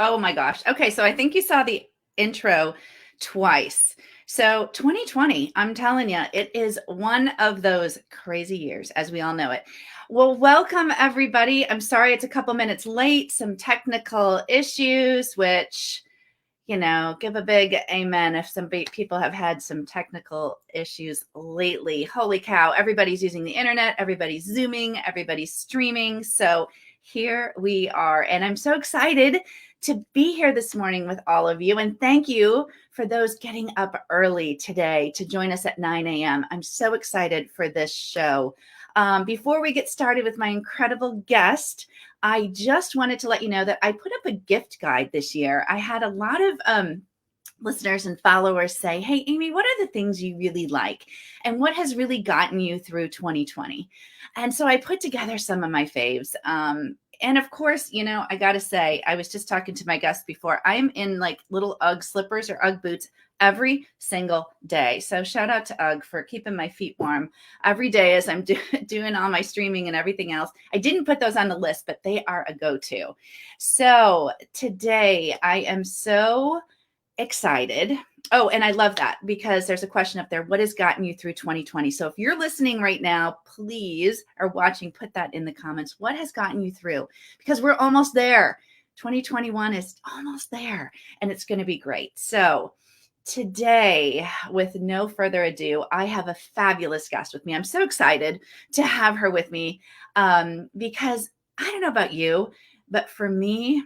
Oh my gosh. Okay, so I think you saw the intro twice. So 2020, I'm telling you, it is one of those crazy years, as we all know it. Well, welcome everybody. I'm sorry it's a couple minutes late, some technical issues, which, give a big amen if some people have had some technical issues lately. Holy cow, everybody's using the internet, everybody's Zooming, everybody's streaming. So here we are. And I'm so excited to be here this morning with all of you. And thank you for those getting up early today to join us at 9 a.m. I'm so excited for this show. Before we get started with my incredible guest, I just wanted to let you know that I put up a gift guide this year. I had a lot of listeners and followers say, hey, Amy, what are the things you really like? And what has really gotten you through 2020? And so I put together some of my faves. And of course, I got to say, I was just talking to my guest before, I'm in like little UGG slippers or UGG boots every single day. So shout out to UGG for keeping my feet warm every day as I'm doing all my streaming and everything else. I didn't put those on the list, but they are a go-to. So today I am so excited. Oh, and I love that because there's a question up there. What has gotten you through 2020? So if you're listening right now, please, or watching, put that in the comments. What has gotten you through? Because we're almost there. 2021 is almost there and it's going to be great. So today, with no further ado, I have a fabulous guest with me. I'm so excited to have her with me because I don't know about you, but for me,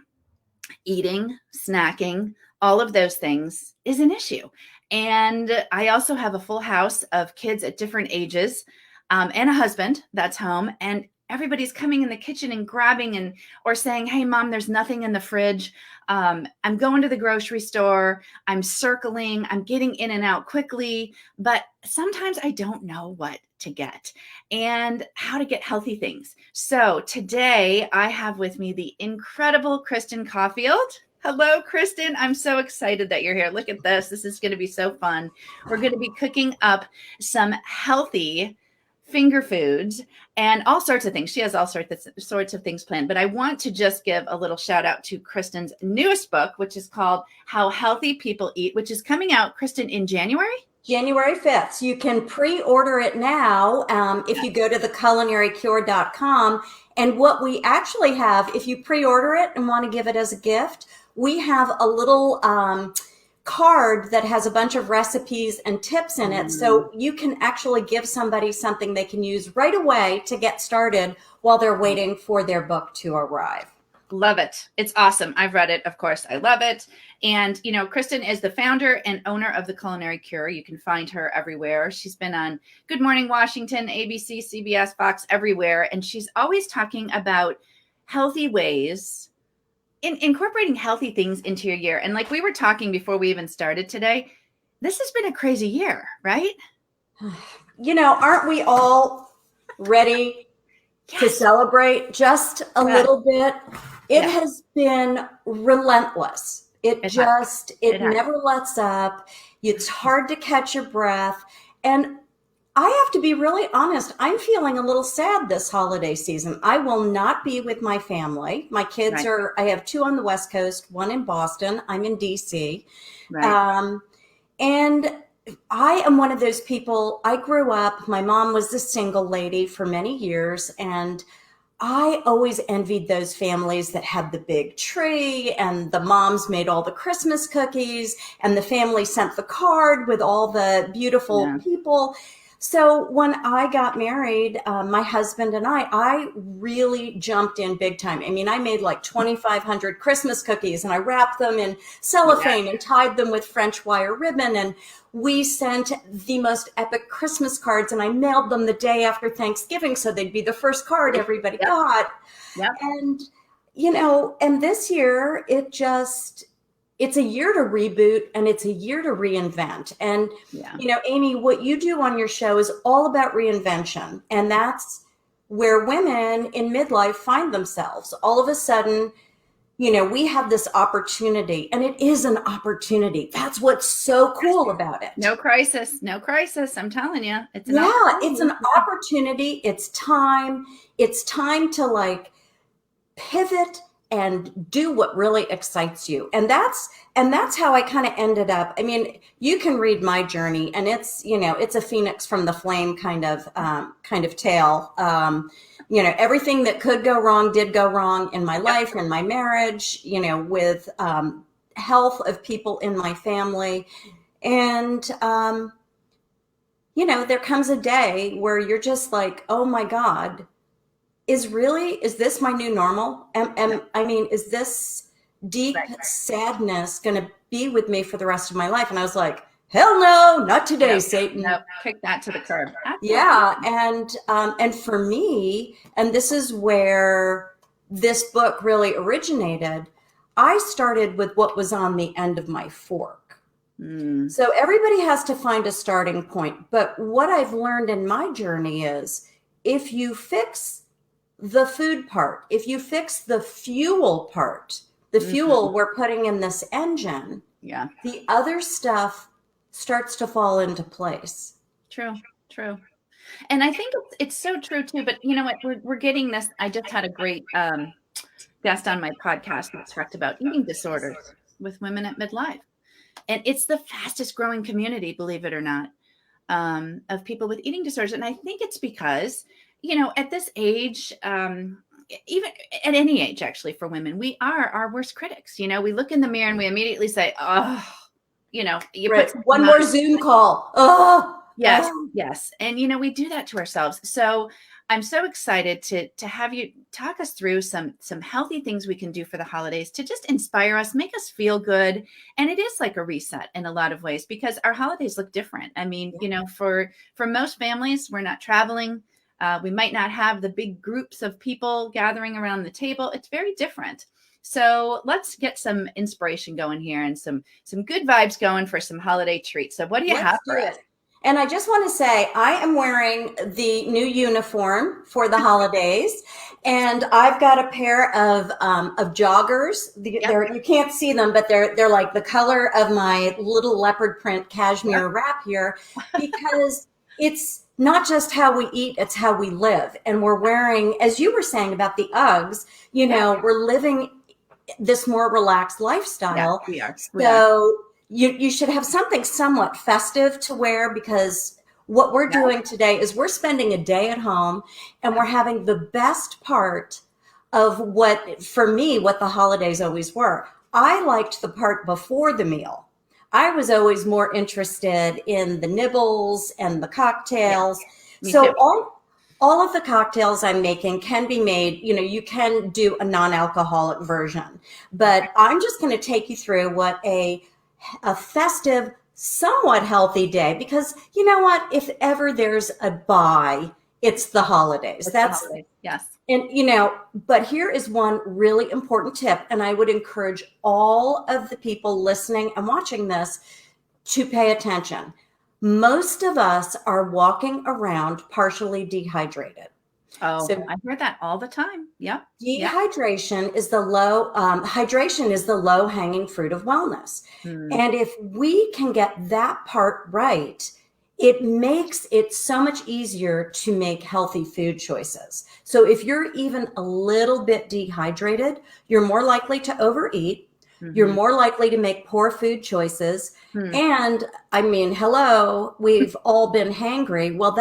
eating, snacking, all of those things is an issue. And I also have a full house of kids at different ages and a husband that's home. And everybody's coming in the kitchen and grabbing or saying, hey, mom, there's nothing in the fridge. I'm going to the grocery store. I'm circling. I'm getting in and out quickly. But sometimes I don't know what to get and how to get healthy things. So today I have with me the incredible Kristen Caulfield. Hello, Kristen. I'm so excited that you're here. Look at this. This is going to be so fun. We're going to be cooking up some healthy finger foods and all sorts of things. She has all sorts of things planned. But I want to just give a little shout out to Kristen's newest book, which is called How Healthy People Eat, which is coming out, Kristen, in January? January 5th. So you can pre-order it now if you go to the culinarycure.com. And what we actually have, if you pre-order it and want to give it as a gift, we have a little card that has a bunch of recipes and tips in it. So you can actually give somebody something they can use right away to get started while they're waiting for their book to arrive. Love it. It's awesome. I've read it. Of course, I love it. And, Kristen is the founder and owner of the Culinary Cure. You can find her everywhere. She's been on Good Morning Washington, ABC, CBS, Fox, everywhere. And she's always talking about healthy ways incorporating healthy things into your year. And like we were talking before we even started today, this has been a crazy year, right? Aren't we all ready to celebrate just a little bit? It has been relentless. It never lets up. It's hard to catch your breath. And I have to be really honest. I'm feeling a little sad this holiday season. I will not be with my family. My kids I have two on the West Coast, one in Boston. I'm in DC. Right. And I am one of those people. I grew up, my mom was a single lady for many years. And I always envied those families that had the big tree and the moms made all the Christmas cookies and the family sent the card with all the beautiful people. So when I got married, my husband and I really jumped in big time. I mean, I made like 2,500 Christmas cookies and I wrapped them in cellophane and tied them with French wire ribbon. And we sent the most epic Christmas cards and I mailed them the day after Thanksgiving. So they'd be the first card everybody got. Yep. And, and this year it's a year to reboot and it's a year to reinvent. And, Amy, what you do on your show is all about reinvention. And that's where women in midlife find themselves. All of a sudden, we have this opportunity and it is an opportunity. That's what's so cool about it. No crisis. I'm telling you. It's an opportunity. It's time to like pivot and do what really excites you. And that's how I kind of ended up. I mean, you can read my journey, and it's, you know, it's a phoenix from the flame kind of tale. You know, everything that could go wrong did go wrong in my life, in my marriage, you know, with health of people in my family. And, you know, there comes a day where you're just like, oh my God, is this my new normal? I mean, is this deep sadness going to be with me for the rest of my life? And I was like, hell no, not today, Satan. No, kick that to the curb. Yeah. And for me, and this is where this book really originated, I started with what was on the end of my fork. So everybody has to find a starting point. But what I've learned in my journey is, if you fix the food part, if you fix the fuel part, the fuel we're putting in this engine, the other stuff starts to fall into place. True. And I think it's so true too. But you know what? We're getting this. I just had a great guest on my podcast that talked about eating disorders with women at midlife. And it's the fastest growing community, believe it or not, of people with eating disorders. And I think it's because, you know, at this age, even at any age, actually, for women, we are our worst critics. You know, we look in the mirror and we immediately say, oh, you know, you put one more Zoom call. Oh, yes. And, you know, we do that to ourselves. So I'm so excited to have you talk us through some healthy things we can do for the holidays to just inspire us, make us feel good. And it is like a reset in a lot of ways, because our holidays look different. I mean, you know, for most families, we're not traveling. We might not have the big groups of people gathering around the table. It's very different. So let's get some inspiration going here and some good vibes going for some holiday treats. So what do you have for us? And I just want to say, I am wearing the new uniform for the holidays, and I've got a pair of joggers. You can't see them, but they're like the color of my little leopard print cashmere wrap here, because it's not just how we eat, it's how we live. And we're wearing, as you were saying about the Uggs, you know, we're living this more relaxed lifestyle. Yeah, we are. So you should have something somewhat festive to wear, because what we're doing today is we're spending a day at home, and we're having the best part of what the holidays always were. I liked the part before the meal. I was always more interested in the nibbles and the cocktails. So all of the cocktails I'm making can be made, you know, you can do a non-alcoholic version, but I'm just going to take you through what a festive, somewhat healthy day, because you know what, if ever there's a buy, it's the holidays. Yes. And you know, but here is one really important tip, and I would encourage all of the people listening and watching this to pay attention. Most of us are walking around partially dehydrated. Oh, so I hear that all the time. Yeah. Dehydration is hydration is the low hanging fruit of wellness. And if we can get that part right, it makes it so much easier to make healthy food choices. So if you're even a little bit dehydrated, you're more likely to overeat. You're more likely to make poor food choices. And I mean, hello, we've all been hangry. Well,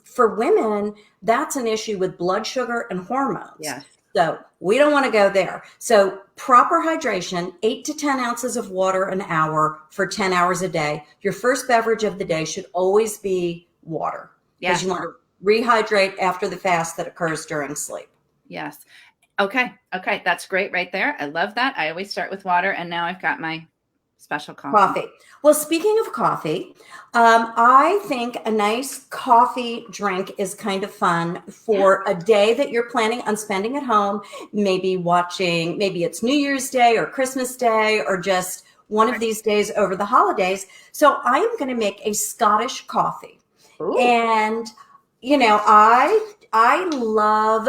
for women, that's an issue with blood sugar and hormones. Yeah. So we don't want to go there. So proper hydration, 8 to 10 ounces of water an hour for 10 hours a day. Your first beverage of the day should always be water, because you want to rehydrate after the fast that occurs during sleep. Yes. Okay. That's great right there. I love that. I always start with water, and now I've got my special coffee. Well, speaking of coffee, I think a nice coffee drink is kind of fun for a day that you're planning on spending at home, maybe it's New Year's Day or Christmas Day, or just one of these days over the holidays. So I am going to make a Scottish coffee. Ooh. And, you know, I love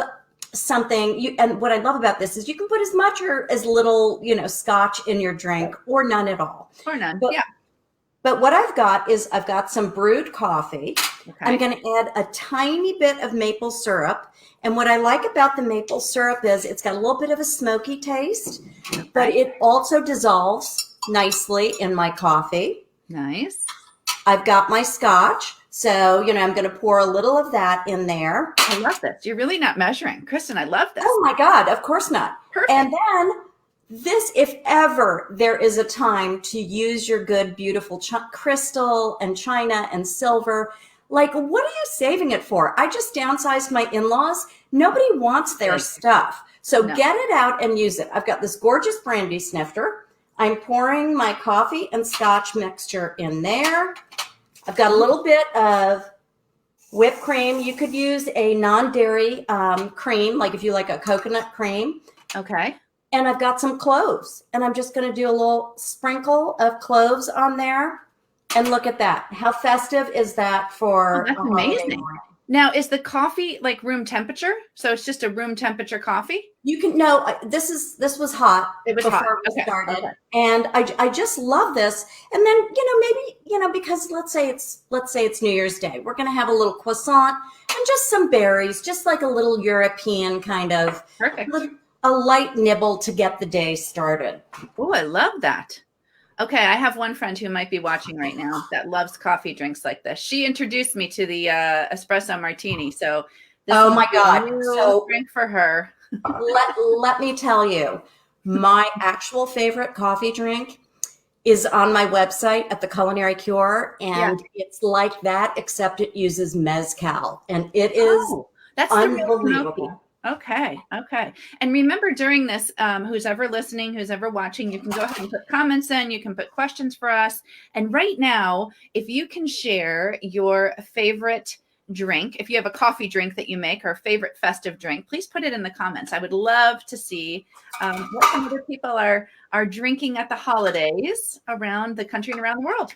something and what I love about this is you can put as much or as little, you know, scotch in your drink, or none at all. Or none. But what I've got is I've got some brewed coffee. Okay. I'm going to add a tiny bit of maple syrup. And what I like about the maple syrup is it's got a little bit of a smoky taste, but it also dissolves nicely in my coffee. Nice. I've got my scotch. So, I'm going to pour a little of that in there. I love this. You're really not measuring. Kristen, I love this. Oh my God, of course not. Perfect. And then this, if ever there is a time to use your good, beautiful crystal and china and silver, like, what are you saving it for? I just downsized my in-laws. Nobody wants their stuff. So get it out and use it. I've got this gorgeous brandy snifter. I'm pouring my coffee and scotch mixture in there. I've got a little bit of whipped cream. You could use a non-dairy cream, like if you like a coconut cream. Okay. And I've got some cloves. And I'm just going to do a little sprinkle of cloves on there. And look at that. How festive is that for that's amazing. Now, is the coffee like room temperature? So it's just a room temperature coffee? You can, this was hot. It was before hot. We started. Okay. And I just love this. And then, maybe, because let's say it's New Year's Day. We're going to have a little croissant and just some berries, just like a little European kind of. Perfect. A light nibble to get the day started. Oh, I love that. Okay, I have one friend who might be watching right now that loves coffee drinks like this. She introduced me to the Espresso Martini. So this oh my God. So drink for her. let me tell you, my actual favorite coffee drink is on my website at the Culinary Cure. And it's like that, except it uses mezcal. And it is that's unbelievable. Okay. And remember during this, who's ever listening, who's ever watching, you can go ahead and put comments in, you can put questions for us. And right now, if you can share your favorite drink, if you have a coffee drink that you make or favorite festive drink, please put it in the comments. I would love to see what some other people are drinking at the holidays around the country and around the world.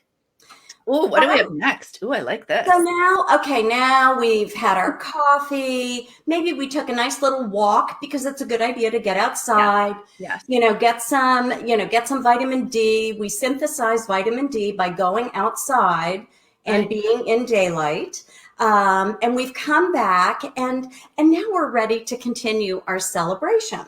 Oh, what do we have next? Oh, I like this. So now we've had our coffee. Maybe we took a nice little walk because it's a good idea to get outside. Yes. Get some vitamin D. We synthesize vitamin D by going outside and being in daylight. And we've come back and now we're ready to continue our celebration.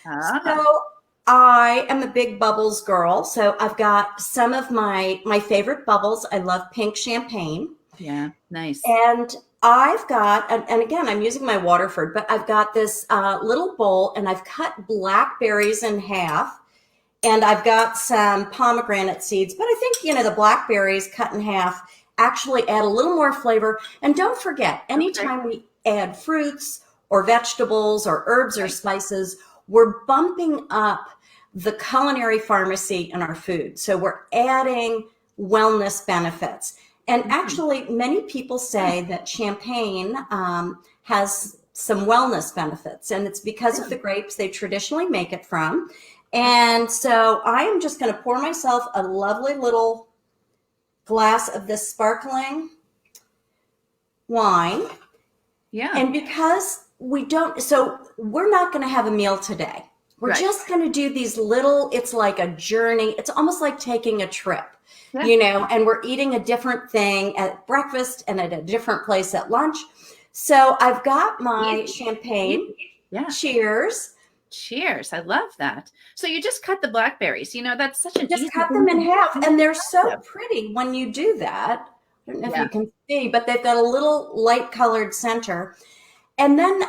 So I am a big bubbles girl, so I've got some of my favorite bubbles. I love pink champagne. Yeah, nice. And I've got, and again, I'm using my Waterford, but I've got this little bowl, and I've cut blackberries in half, and I've got some pomegranate seeds. But I think, the blackberries cut in half actually add a little more flavor. And don't forget, anytime we add fruits or vegetables or herbs or spices, we're bumping up the culinary pharmacy in our food. So we're adding wellness benefits. And actually, many people say that champagne has some wellness benefits, and it's because of the grapes they traditionally make it from. And so I am just going to pour myself a lovely little glass of this sparkling wine. Yeah. And because we're not going to have a meal today. We're just going to do these little, it's like a journey. It's almost like taking a trip, and we're eating a different thing at breakfast and at a different place at lunch. So I've got my champagne. Yeah. Cheers. Cheers. I love that. So you just cut the blackberries. That's such an just cut them in half. And they're so pretty when you do that. I don't know if you can see, but they've got a little light colored center. And then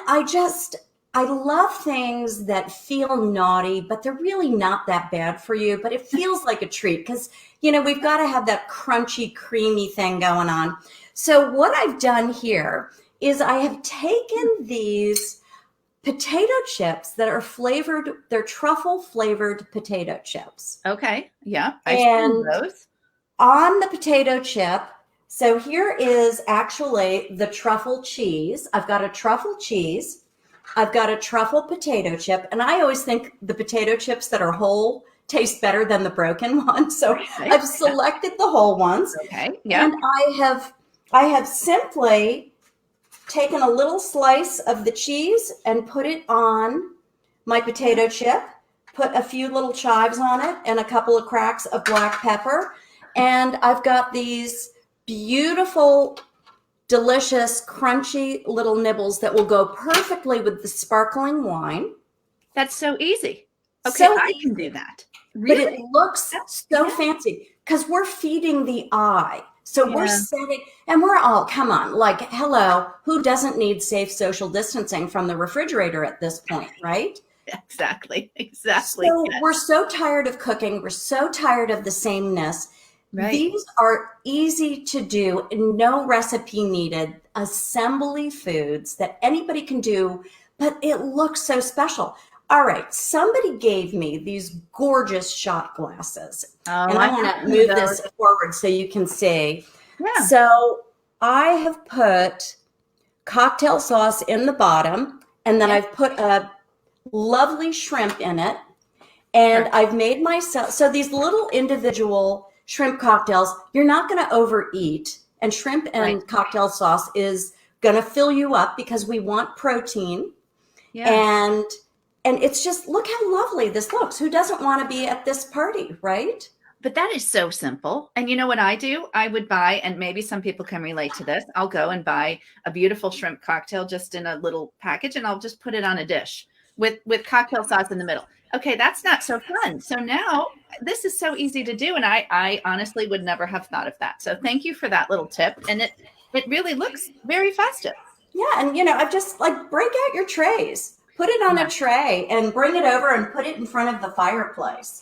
I love things that feel naughty, but they're really not that bad for you, but it feels like a treat because, we've got to have that crunchy, creamy thing going on. So what I've done here is I have taken these potato chips that are flavored, they're truffle flavored potato chips. Okay. Yeah. I've seen those. On the potato chip, so here is actually the truffle cheese. I've got a truffle cheese. I've got a truffle potato chip, and I always think the potato chips that are whole taste better than the broken ones. So I've selected the whole ones. Okay. Yeah. And I have simply taken a little slice of the cheese and put it on my potato chip, put a few little chives on it and a couple of cracks of black pepper. And I've got these beautiful, delicious, crunchy little nibbles that will go perfectly with the sparkling wine. That's so easy. Okay, So I can easy. do that. Really? But it looks so fancy because we're feeding the eye. So we're setting, and we're all, come on, like, hello, who doesn't need safe social distancing from the refrigerator at this point, right? Exactly. So we're so tired of cooking. We're so tired of the sameness. Right. These are easy to do, no recipe needed, assembly foods that anybody can do, but it looks so special. All right, somebody gave me these gorgeous shot glasses. And I want to move this forward so you can see. Yeah. So I have put cocktail sauce in the bottom, and then I've put a lovely shrimp in it. And I've made myself, so these little individual shrimp cocktails, you're not going to overeat. And shrimp and cocktail sauce is going to fill you up because we want protein. Yeah. And it's just, look how lovely this looks. Who doesn't want to be at this party, right? But that is so simple. And you know what I do? I would buy, and maybe some people can relate to this. I'll go and buy a beautiful shrimp cocktail just in a little package, and I'll just put it on a dish with cocktail sauce in the middle. Okay, that's not so fun. So now this is so easy to do. And I honestly would never have thought of that. So thank you for that little tip. And it really looks very festive. Yeah. And, I've just like, break out your trays. Put it on a tray and bring it over and put it in front of the fireplace.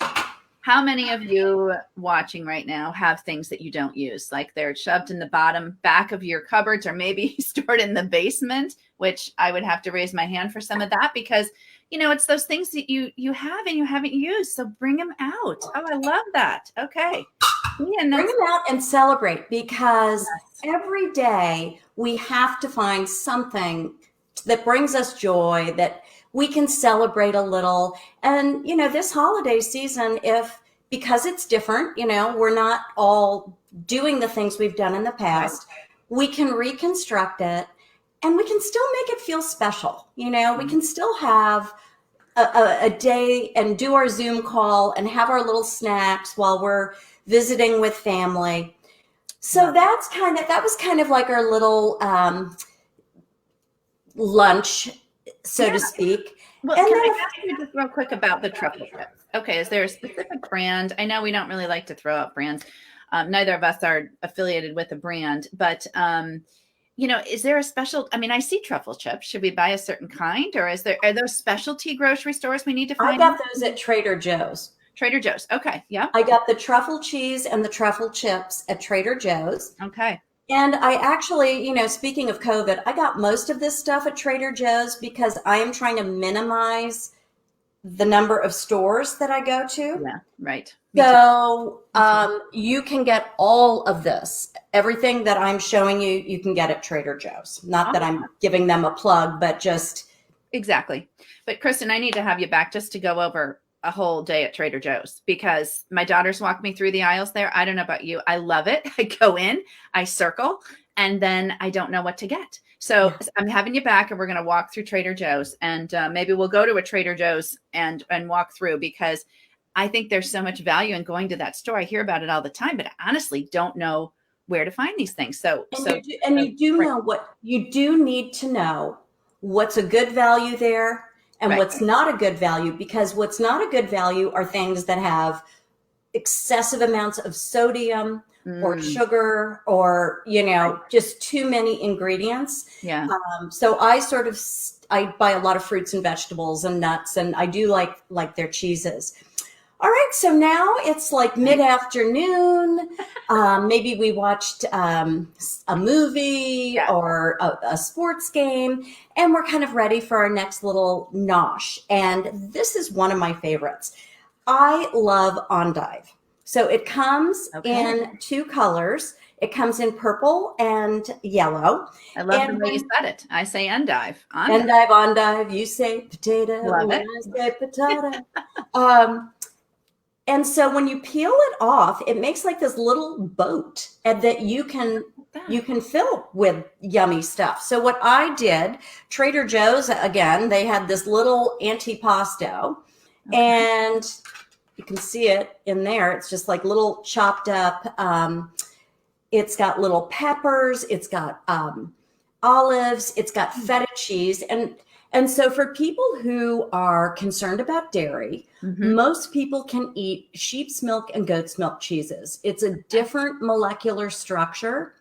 How many of you watching right now have things that you don't use? Like they're shoved in the bottom back of your cupboards or maybe stored in the basement, which I would have to raise my hand for some of that because, it's those things that you have and you haven't used. So bring them out. Oh, I love that. Okay. Bring them out and celebrate because every day we have to find something that brings us joy, that we can celebrate a little. And, this holiday season, because it's different, we're not all doing the things we've done in the past, we can reconstruct it and we can still make it feel special. We can still have a day and do our Zoom call and have our little snacks while we're visiting with family. So that was kind of like our little, lunch, so to speak. Well, can I ask you just real quick about the truffle chips? Okay, is there a specific brand? I know we don't really like to throw out brands. Neither of us are affiliated with a brand, but is there a special? I mean, I see truffle chips. Should we buy a certain kind, or are those specialty grocery stores we need to find? I got those at Trader Joe's. Trader Joe's. Okay, yeah. I got the truffle cheese and the truffle chips at Trader Joe's. Okay. And I actually, speaking of COVID, I got most of this stuff at Trader Joe's because I am trying to minimize the number of stores that I go to. Yeah, right. So you can get all of this. Everything that I'm showing you, you can get at Trader Joe's. Not that I'm giving them a plug, but just. Exactly. But Kristen, I need to have you back just to go over a whole day at Trader Joe's because my daughters walk me through the aisles there. I don't know about you. I love it. I go in, I circle, and then I don't know what to get. So I'm having you back and we're going to walk through Trader Joe's and maybe we'll go to a Trader Joe's and walk through because I think there's so much value in going to that store. I hear about it all the time, but I honestly don't know where to find these things. You do need to know what's a good value there. And what's not a good value, because what's not a good value are things that have excessive amounts of sodium or sugar or, just too many ingredients. Yeah. So I buy a lot of fruits and vegetables and nuts, and I do like their cheeses. All right. So now it's like mid-afternoon. Maybe we watched a movie or a sports game, and we're kind of ready for our next little nosh. And this is one of my favorites. I love Endive. So it comes in two colors. It comes in purple and yellow. I love the way you said it. I say Endive. Endive. You say potato. Love it. I say potato. And so when you peel it off, it makes like this little boat and that you can fill with yummy stuff. So what I did, Trader Joe's, again, they had this little antipasto and you can see it in there. It's just like little chopped up. It's got little peppers. It's got olives. It's got feta cheese. And so for people who are concerned about dairy, most people can eat sheep's milk and goat's milk cheeses. It's a different molecular structure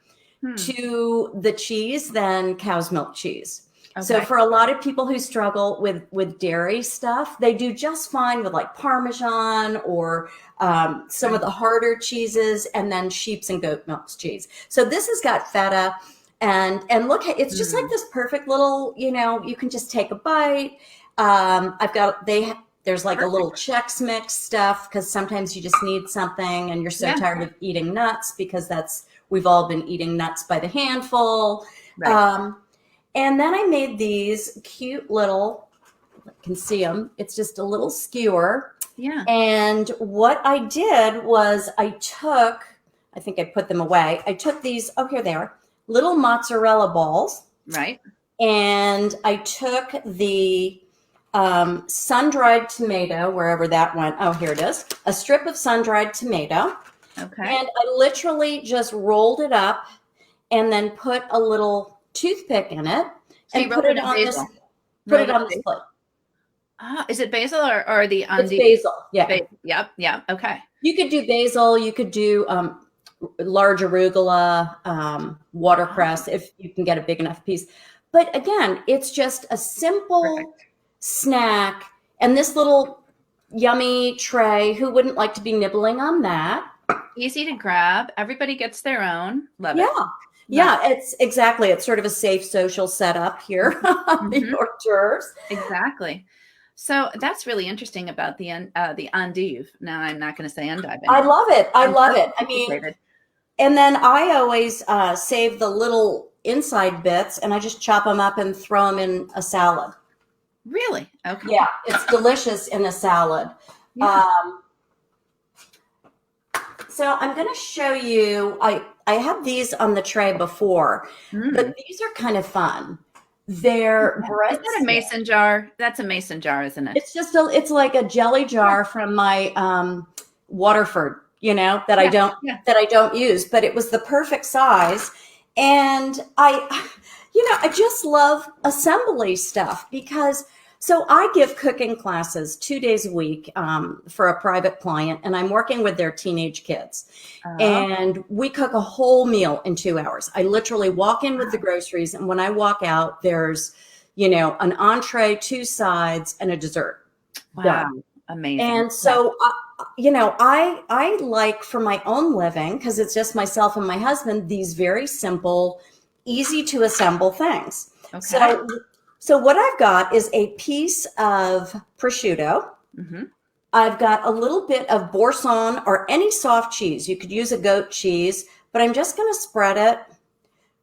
to the cheese than cow's milk cheese. Okay. So for a lot of people who struggle with dairy stuff, they do just fine with like Parmesan or some of the harder cheeses, and then sheep's and goat milk cheese. So this has got feta, and look, it's just like this perfect little, you can just take a bite. There's like a little Chex Mix stuff, because sometimes you just need something and you're so tired of eating nuts, because we've all been eating nuts by the handful. Right. And then I made these cute little, you can see them. It's just a little skewer. Yeah. And what I did was I think I put them away. I took these, here they are, little mozzarella balls. Right. And I took the sun-dried tomato, wherever that went. Oh, here it is. A strip of sun-dried tomato. Okay. And I literally just rolled it up and then put a little toothpick in it, so and put it on this plate. Is it basil or the It's basil? Yeah. Yep. Yeah. Okay. You could do basil. You could do large arugula, watercress, if you can get a big enough piece. But again, it's just a simple snack. And this little yummy tray, who wouldn't like to be nibbling on that? Easy to grab. Everybody gets their own. Love it. Yeah, it's sort of a safe social setup here. The hors d'oeuvres. Exactly. So that's really interesting about the endive. Now I'm not going to say endive. I love it. I mean, and then I always save the little inside bits, and I just chop them up and throw them in a salad. Really? Okay. Yeah, it's delicious in a salad. Yeah. So I'm going to show you, I had these on the tray before, but these are kind of fun. They're bread. Is that a mason jar? That's a mason jar, isn't it? It's just it's like a jelly jar from my Waterford, that I don't use, but it was the perfect size. And I just love assembly stuff, because so I give cooking classes 2 days a week for a private client, and I'm working with their teenage kids. And we cook a whole meal in 2 hours. I literally walk in with the groceries, and when I walk out, there's, an entree, 2 sides, and a dessert. Wow. Done. Amazing. And so, I like, for my own living, because it's just myself and my husband, these very simple, easy to assemble things. Okay. So what I've got is a piece of prosciutto. I've got a little bit of Boursin or any soft cheese. You could use a goat cheese, but I'm just going to spread it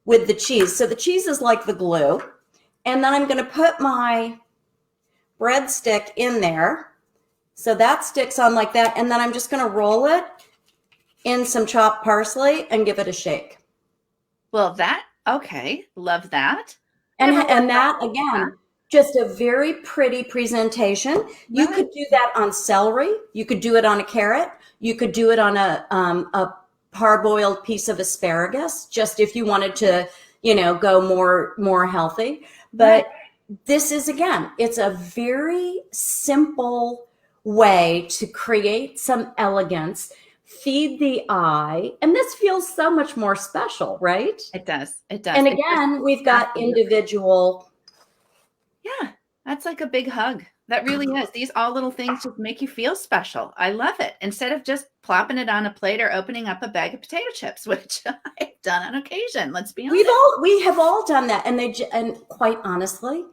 with the cheese. So the cheese is like the glue. And then I'm going to put my breadstick in there. So that sticks on like that. And then I'm just going to roll it in some chopped parsley and give it a shake. Well, okay. Love that. And that, again, just a very pretty presentation. Right. You could do that on celery. You could do it on a carrot. You could do it on a parboiled piece of asparagus, just if you wanted to, go more healthy. But this is, again, it's a very simple way to create some elegance, feed the eye, and this feels so much more special, right? It does. And again, we've got individual. Yeah, that's like a big hug. That really is. These all little things just make you feel special. I love it. Instead of just plopping it on a plate or opening up a bag of potato chips, which I've done on occasion. Let's be honest. We have all done that, and quite honestly,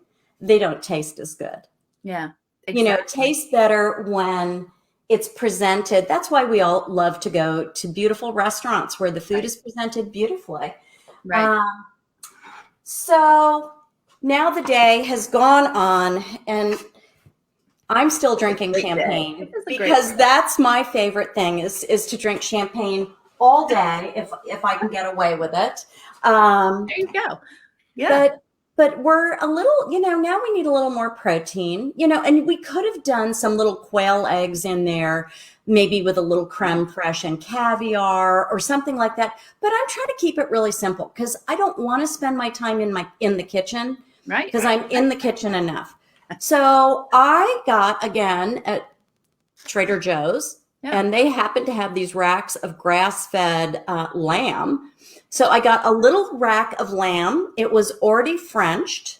they don't taste as good. Yeah, exactly. It tastes better when it's presented. That's why we all love to go to beautiful restaurants where the food is presented beautifully. Right. So now the day has gone on, and I'm still drinking champagne, because that's my favorite thing is to drink champagne all day if I can get away with it. There you go. Yeah. but we're a little, now we need a little more protein, and we could have done some little quail eggs in there, maybe with a little creme fraiche and caviar or something like that. But I'm trying to keep it really simple because I don't want to spend my time in the kitchen, right? Because I'm in the kitchen enough. So I got, again, at Trader Joe's, and they happen to have these racks of grass-fed lamb. So I got a little rack of lamb. It was already Frenched.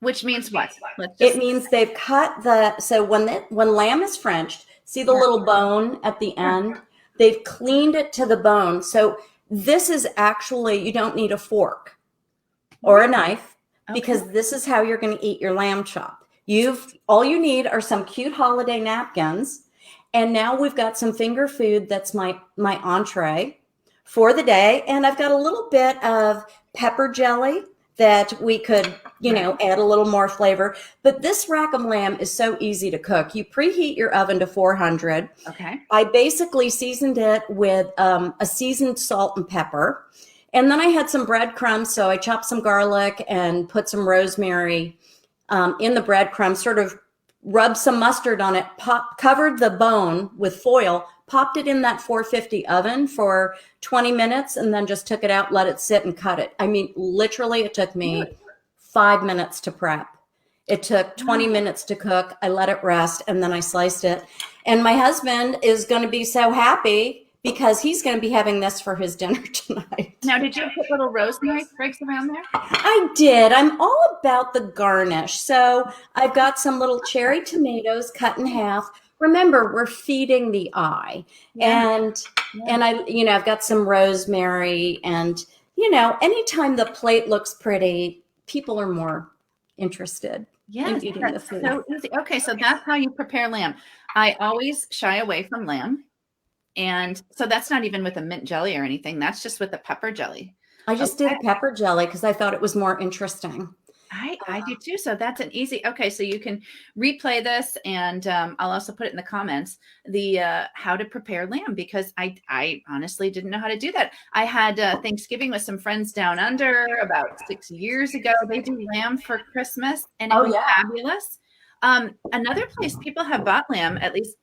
Which means what? It means they've cut so when lamb is Frenched, see the little bone at the end? They've cleaned it to the bone. So this is actually, you don't need a fork or a knife because this is how you're going to eat your lamb chop. All you need are some cute holiday napkins. And now we've got some finger food that's my entree for the day. And I've got a little bit of pepper jelly that we could, add a little more flavor. But this rack of lamb is so easy to cook. You preheat your oven to 400. Okay. I basically seasoned it with a seasoned salt and pepper. And then I had some breadcrumbs. So I chopped some garlic and put some rosemary in the breadcrumbs, sort of rubbed some mustard on it, covered the bone with foil, popped it in that 450 oven for 20 minutes, and then just took it out, let it sit, and cut it. I mean, literally, it took me 5 minutes to prep. It took 20 minutes to cook. I let it rest, and then I sliced it. And my husband is going to be so happy because he's going to be having this for his dinner tonight. Now, did you put little rosemary sprigs around there? I did. I'm all about the garnish. So I've got some little cherry tomatoes cut in half. Remember, we're feeding the eye. And I've got some rosemary, and, anytime the plate looks pretty, people are more interested in eating the food. So easy. Okay, so that's how you prepare lamb. I always shy away from lamb. And so that's not even with a mint jelly or anything. That's just with a pepper jelly. I just did a pepper jelly because I thought it was more interesting. I do too. So that's an easy. Okay, so you can replay this, and I'll also put it in the comments, the how to prepare lamb, because I honestly didn't know how to do that. I had Thanksgiving with some friends down under about 6 years ago. They do lamb for Christmas, and it was fabulous. Another place people have bought lamb, at least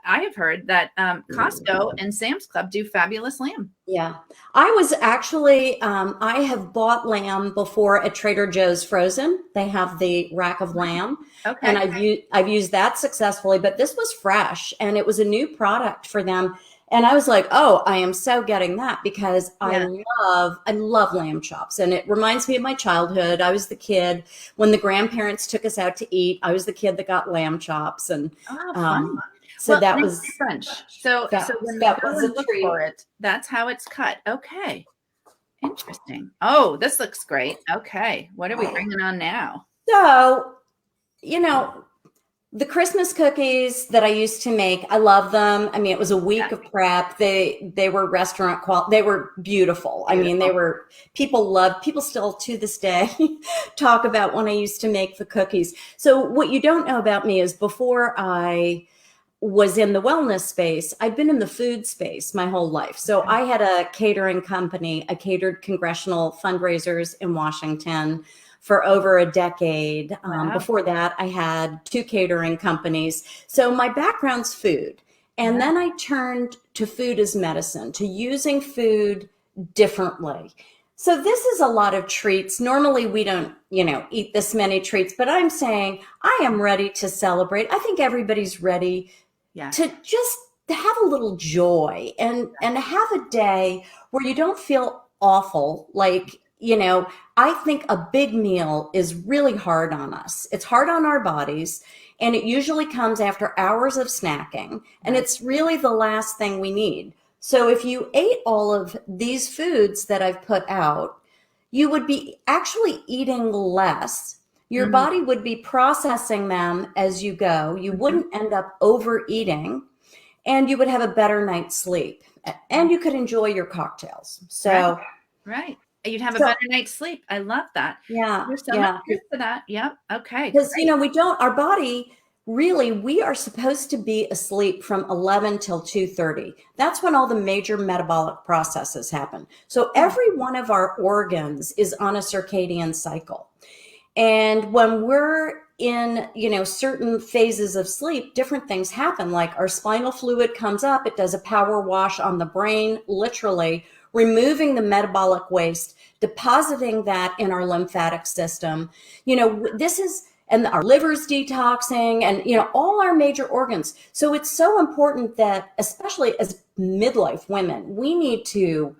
I have heard, that Costco and Sam's Club do fabulous lamb. Yeah. I was actually, I have bought lamb before at Trader Joe's frozen. They have the rack of lamb. Okay. And I've used that successfully, but this was fresh and it was a new product for them. And I was like, oh, I am so getting that because I love lamb chops. And it reminds me of my childhood. I was the kid when the grandparents took us out to eat. I was the kid that got lamb chops. And so that was French. So when that was a look for it, that's how it's cut. Okay. Interesting. Oh, this looks great. Okay. What are we bringing on now? So, the Christmas cookies that I used to make, I love them. I mean, it was a week of prep. They were restaurant quality. They were beautiful. I mean, people still to this day talk about when I used to make the cookies. So what you don't know about me is before I was in the wellness space, I've been in the food space my whole life. So I had a catering company. I catered congressional fundraisers in Washington for over a decade. Before that, I had 2 catering companies. So my background's food. And then I turned to food as medicine, to using food differently. So this is a lot of treats. Normally we don't, eat this many treats, but I'm saying I am ready to celebrate. I think everybody's ready to just have a little joy and have a day where you don't feel awful. Like, I think a big meal is really hard on us. It's hard on our bodies, and it usually comes after hours of snacking, and it's really the last thing we need. So if you ate all of these foods that I've put out, you would be actually eating less. Your body would be processing them as you go. You wouldn't end up overeating, and you would have a better night's sleep, and you could enjoy your cocktails. So, right. You'd have a better night's sleep. I love that. Yeah. There's so much truth to that. Yep. Okay. Because, our body, really, we are supposed to be asleep from 11 till 2:30. That's when all the major metabolic processes happen. So every one of our organs is on a circadian cycle. And when we're in, certain phases of sleep, different things happen. Like our spinal fluid comes up, it does a power wash on the brain, literally removing the metabolic waste, depositing that in our lymphatic system. And our liver's detoxing, and all our major organs. So it's so important that, especially as midlife women, we need to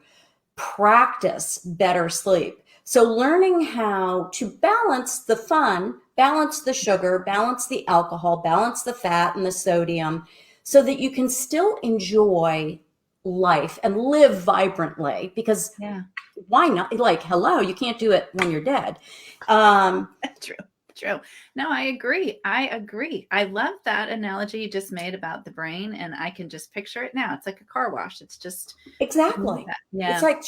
practice better sleep. So learning how to balance the fun, balance the sugar, balance the alcohol, balance the fat and the sodium, so that you can still enjoy life and live vibrantly. Because why not? Like, hello, you can't do it when you're dead. That's true. No, I agree. I love that analogy you just made about the brain, and I can just picture it now. It's like a car wash. It's just exactly. Yeah. It's like,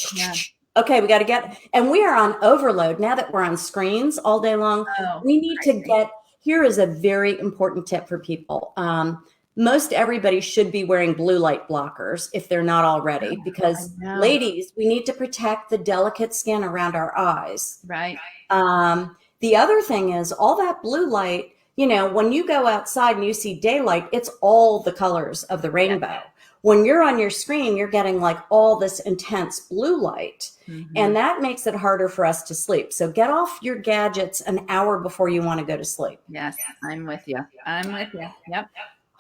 okay, we got to get, and we are on overload now that we're on screens all day long. We need to get, here is a very important tip for people. Most everybody should be wearing blue light blockers if they're not already, because ladies, we need to protect the delicate skin around our eyes. Right. The other thing is all that blue light, when you go outside and you see daylight, it's all the colors of the rainbow. Yeah. When you're on your screen, you're getting like all this intense blue light, and that makes it harder for us to sleep. So get off your gadgets an hour before you want to go to sleep. Yes, I'm with you. Yep.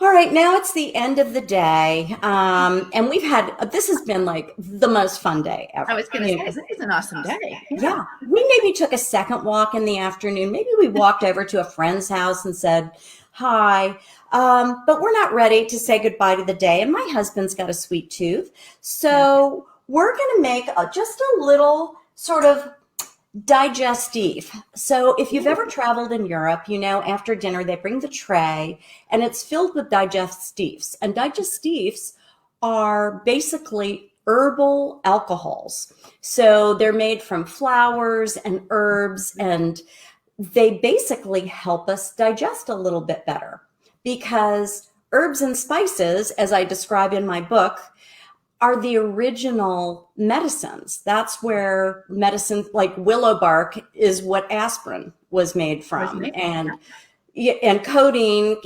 All right, now it's the end of the day, and this has been like the most fun day ever. I was going to say, this is an awesome day. Yeah, we maybe took a second walk in the afternoon. Maybe we walked over to a friend's house and said hi, but we're not ready to say goodbye to the day. And my husband's got a sweet tooth, so we're going to make just a little sort of digestif. So if you've ever traveled in Europe, after dinner, they bring the tray and it's filled with digestifs. And digestifs are basically herbal alcohols. So they're made from flowers and herbs, and they basically help us digest a little bit better, because herbs and spices, as I describe in my book, are the original medicines. That's where medicine, like willow bark, is what aspirin was made from. And codeine,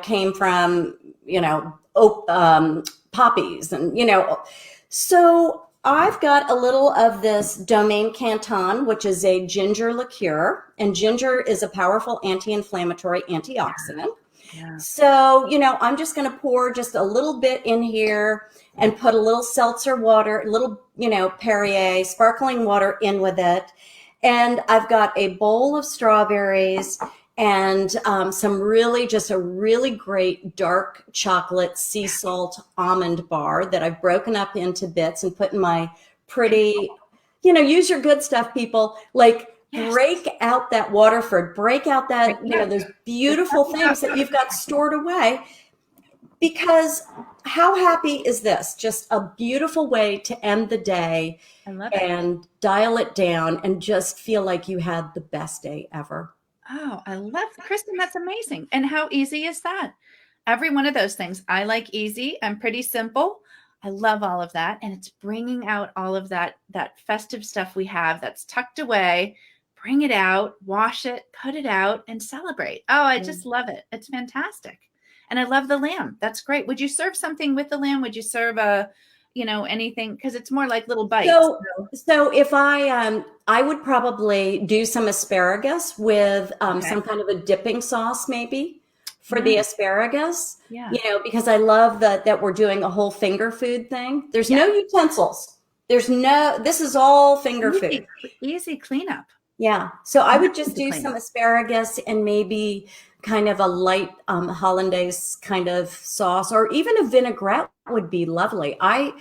came from, poppies. And, so I've got a little of this Domaine Canton, which is a ginger liqueur. And ginger is a powerful anti-inflammatory antioxidant. Yeah. So, I'm just going to pour just a little bit in here and put a little seltzer water, a little, Perrier sparkling water in with it. And I've got a bowl of strawberries and a really great dark chocolate sea salt almond bar that I've broken up into bits and put in my pretty, use your good stuff, people. Like, break out that Waterford, break out that, those beautiful things that you've got stored away. Because how happy is this? Just a beautiful way to end the day. I love it. And dial it down and just feel like you had the best day ever. Oh, I love it. Kristen, that's amazing. And how easy is that? Every one of those things. I like easy. I'm pretty simple. I love all of that. And it's bringing out all of that festive stuff we have that's tucked away. Bring it out, wash it, put it out, and celebrate. Oh, I just love it. It's fantastic. And I love the lamb. That's great. Would you serve something with the lamb? Would you serve anything? Because it's more like little bites. So if I would probably do some asparagus with some kind of a dipping sauce, maybe for the asparagus. Yeah. Because I love that we're doing a whole finger food thing. There's no utensils. This is all finger food. Easy cleanup. Yeah. So I would just do some asparagus and maybe kind of a light hollandaise kind of sauce, or even a vinaigrette would be lovely. I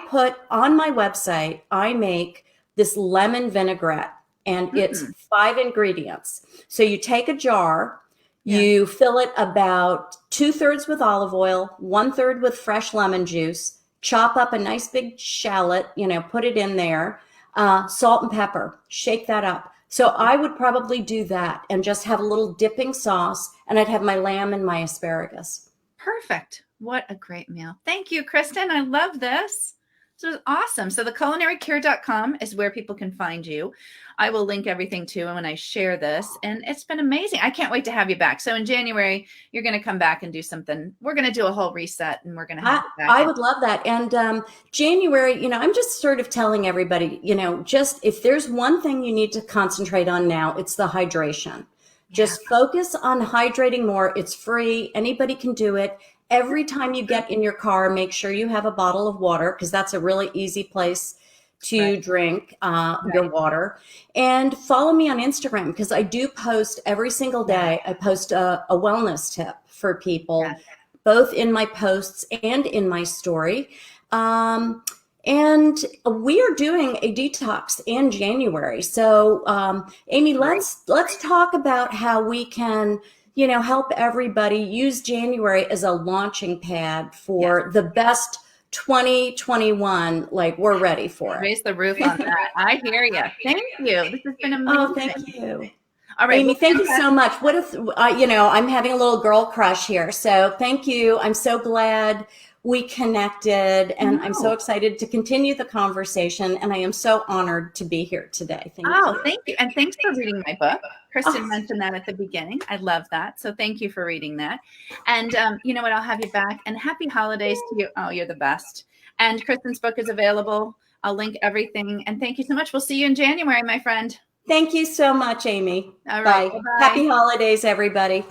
put on my website, I make this lemon vinaigrette, and it's 5 ingredients. So you take a jar, you fill it about 2/3 with olive oil, 1/3 with fresh lemon juice, chop up a nice big shallot, put it in there, salt and pepper, shake that up, So I would probably do that and just have a little dipping sauce, and I'd have my lamb and my asparagus. Perfect. What a great meal. Thank you, Kristen. I love this. This was awesome. So the culinarycure.com is where people can find you. I will link everything to when I share this. And it's been amazing. I can't wait to have you back. So in January, you're going to come back and do something. We're going to do a whole reset, and we're going to have you back. I would love that. And January, I'm just sort of telling everybody, just if there's one thing you need to concentrate on now, it's the hydration. Just focus on hydrating more. It's free. Anybody can do it. Every time you get in your car, make sure you have a bottle of water, because that's a really easy place to drink your water. And follow me on Instagram, because I do post every single day. I post a wellness tip for people, both in my posts and in my story. And we are doing a detox in January. So, Amy, let's talk about how we can, help everybody use January as a launching pad for the best 2021. Like, we're ready for it. Raise the roof on that. I hear you. Thank you. This has been amazing. Oh, thank you. All right, Amy, thank you so much. What if, I'm having a little girl crush here. So thank you. I'm so glad we connected, and I'm so excited to continue the conversation. And I am so honored to be here today. Thank you. Thank you. And thanks for reading my book. Kristen mentioned that at the beginning. I love that. So thank you for reading that. And you know what? I'll have you back. And happy holidays to you. Oh, you're the best. And Kristen's book is available. I'll link everything. And thank you so much. We'll see you in January, my friend. Thank you so much, Amy. All right. Bye. Happy holidays, everybody.